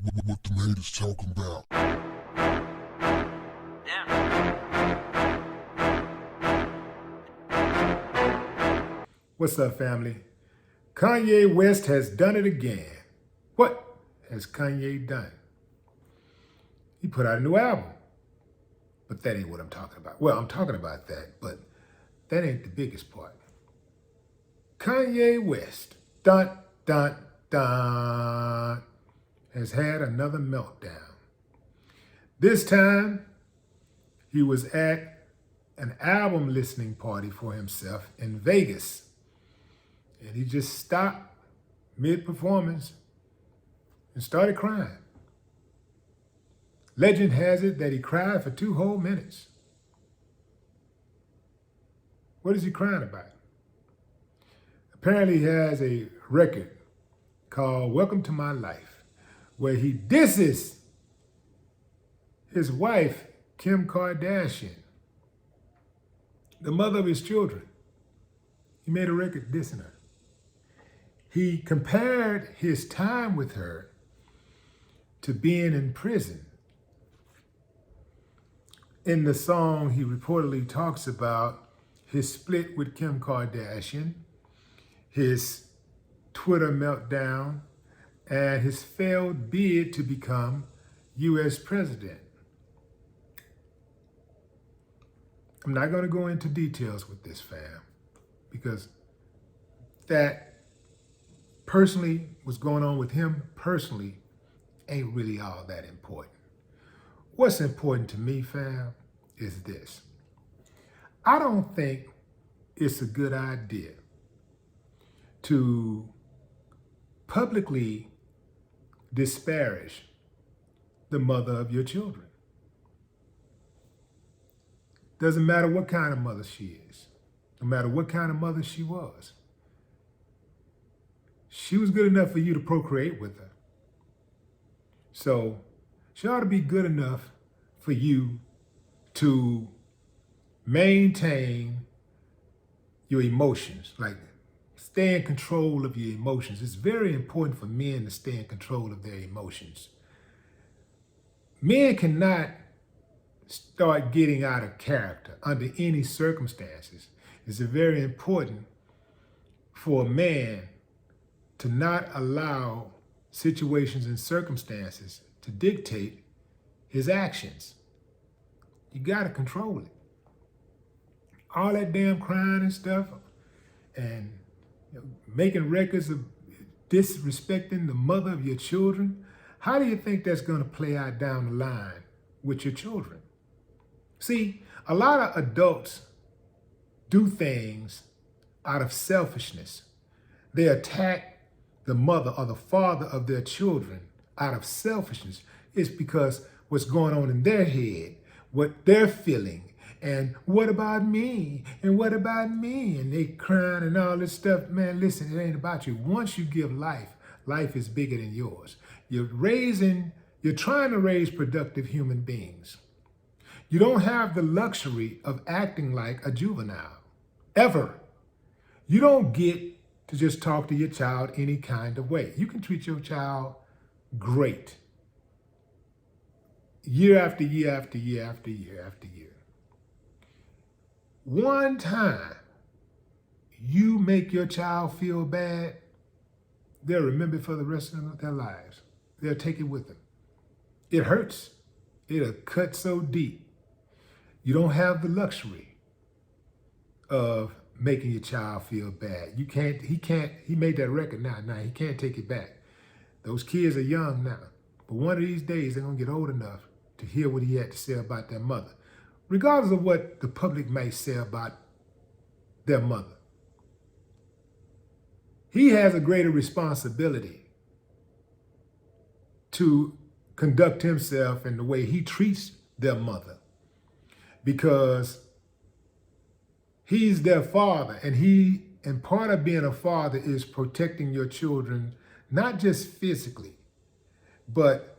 What the haters talking about? What's up, family? Kanye West has done it again. What has Kanye done? He put out a new album, but that ain't what I'm talking about. Well, I'm talking about that, but that ain't the biggest part. Kanye West, dun, dun, dun, has had another meltdown. This time, he was at an album listening party for himself in Vegas. And he just stopped mid-performance and started crying. Legend has it that he cried for 2 whole minutes. What is he crying about? Apparently he has a record called Welcome to My Life, where he disses his wife, Kim Kardashian, the mother of his children. He made a record dissing her. He compared his time with her to being in prison. In the song, he reportedly talks about his split with Kim Kardashian, his Twitter meltdown, and his failed bid to become U.S. president. I'm not going to go into details with this, fam, because that personally, what's going on with him personally ain't really all that important. What's important to me, fam, is this. I don't think it's a good idea to publicly disparage the mother of your children. Doesn't matter what kind of mother she is, no matter what kind of mother she was. She was good enough for you to procreate with her. So she ought to be good enough for you to maintain your emotions, like stay in control of your emotions. It's very important for men to stay in control of their emotions. Men cannot start getting out of character under any circumstances. It's very important for a man to not allow situations and circumstances to dictate his actions. You gotta control it. All that damn crying and stuff, and making records of disrespecting the mother of your children, how do you think that's gonna play out down the line with your children? See, a lot of adults do things out of selfishness. They attack the mother or the father of their children out of selfishness. It's because what's going on in their head, what they're feeling, and what about me? And what about me? And they crying and all this stuff. Man, listen, it ain't about you. Once you give life, life is bigger than yours. You're trying to raise productive human beings. You don't have the luxury of acting like a juvenile, ever. You don't get to just talk to your child any kind of way. You can treat your child great. Year after year after year after year after year. One time you make your child feel bad, they'll remember it for the rest of their lives. They'll take it with them. It hurts. It'll cut so deep. You don't have the luxury of making your child feel bad. He made that record now. Now he can't take it back. Those kids are young now. But one of these days, they're gonna get old enough to hear what he had to say about their mother, regardless of what the public may say about their mother. He has a greater responsibility to conduct himself in the way he treats their mother, because he's their father, and part of being a father is protecting your children, not just physically, but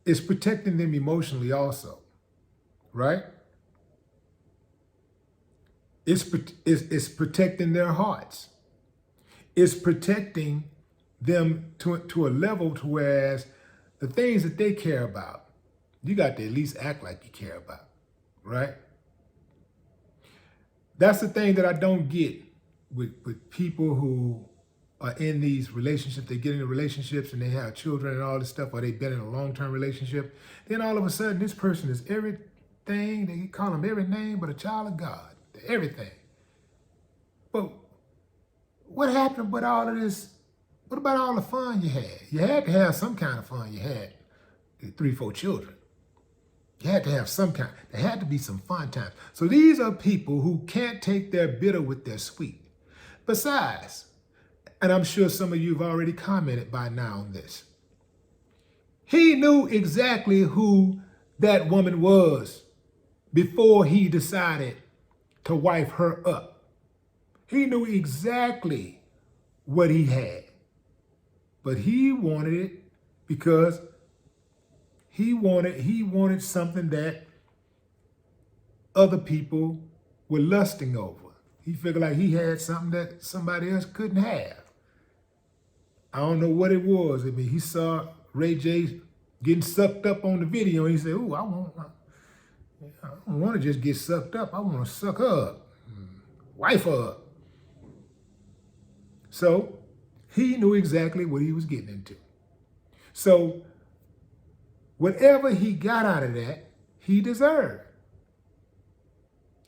it's protecting them emotionally also, right? It's protecting their hearts. It's protecting them to a level to whereas the things that they care about, you got to at least act like you care about, right? That's the thing that I don't get with people who are in these relationships. They get into relationships and they have children and all this stuff, or they've been in a long-term relationship. Then all of a sudden, this person is everything. They call them every name but a child of God. They're everything. But what happened with all of this? What about all the fun you had? You had to have some kind of fun. You had 3, 4 children. You had to have some kind. There had to be some fun times. So these are people who can't take their bitter with their sweet. Besides, and I'm sure some of you have already commented by now on this, he knew exactly who that woman was before he decided to wife her up. He knew exactly what he had. But he wanted it because he wanted something that other people were lusting over. He figured like he had something that somebody else couldn't have. I don't know what it was. I mean, he saw Ray J getting sucked up on the video and he said, "Ooh, I don't want to just get sucked up. I want to suck her up, wife her up." So he knew exactly what he was getting into. So whatever he got out of that, he deserved.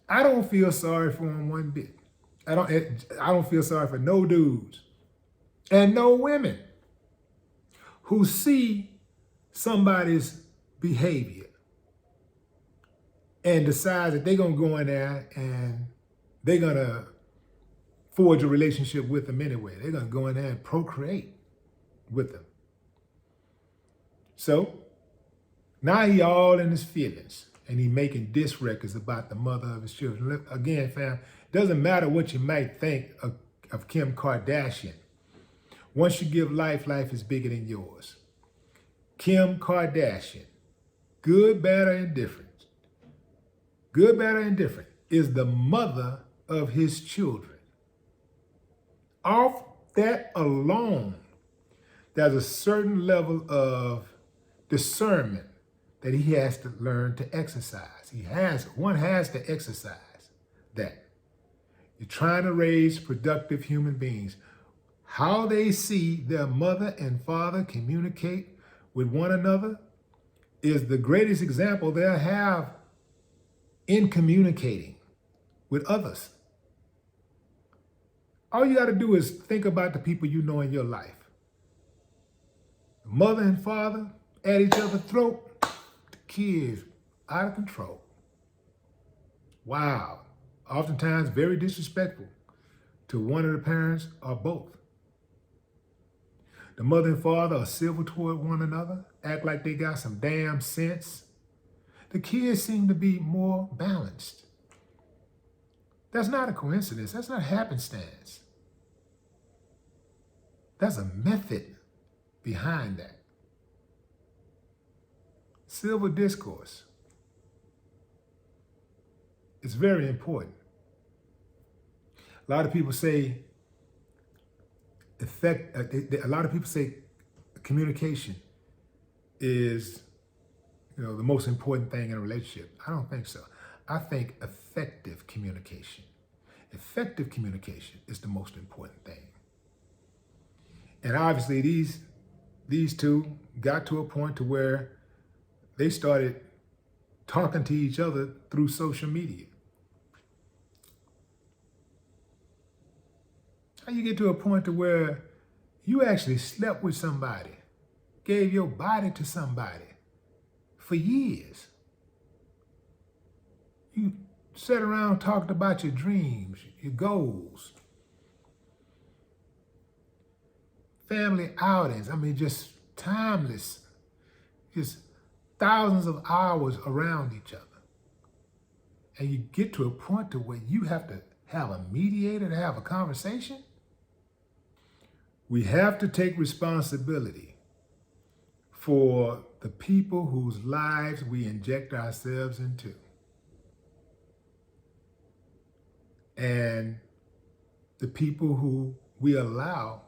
I don't feel sorry for him one bit. I don't feel sorry for no dudes and no women who see somebody's behavior and decide that they're going to go in there and they're going to forge a relationship with them anyway. They're going to go in there and procreate with them. So now he all in his feelings and he making diss records about the mother of his children. Again, fam, it doesn't matter what you might think of Kim Kardashian. Once you give life, life is bigger than yours. Kim Kardashian, good, bad, or indifferent, is the mother of his children. Off that alone, there's a certain level of discernment that he has to learn to exercise. One has to exercise that. You're trying to raise productive human beings. How they see their mother and father communicate with one another is the greatest example they'll have in communicating with others. All you got to do is think about the people you know in your life. Mother and father at each other's throat, the kids out of control. Wow. Oftentimes very disrespectful to one of the parents or both. The mother and father are civil toward one another, act like they got some damn sense. The kids seem to be more balanced. That's not a coincidence. That's not happenstance. There's a method behind that. Civil discourse. It's very important. A lot of people say communication is, the most important thing in a relationship. I don't think so. I think effective communication. Effective communication is the most important thing. And obviously these two got to a point to where they started talking to each other through social media. How you get to a point to where you actually slept with somebody, gave your body to somebody for years. You sat around, talked about your dreams, your goals, family outings. I mean, just timeless, just thousands of hours around each other. And you get to a point to where you have to have a mediator to have a conversation. We have to take responsibility for the people whose lives we inject ourselves into. And the people who we allow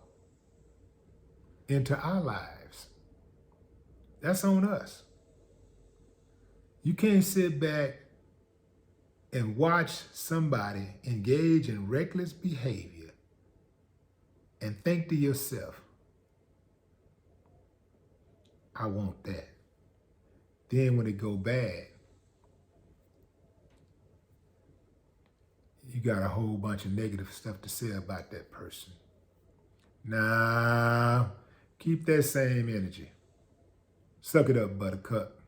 into our lives. That's on us. You can't sit back and watch somebody engage in reckless behavior and think to yourself, I want that. Then when it go bad, you got a whole bunch of negative stuff to say about that person. Nah, keep that same energy. Suck it up, buttercup.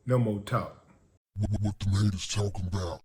No more talk. What the haters talking about?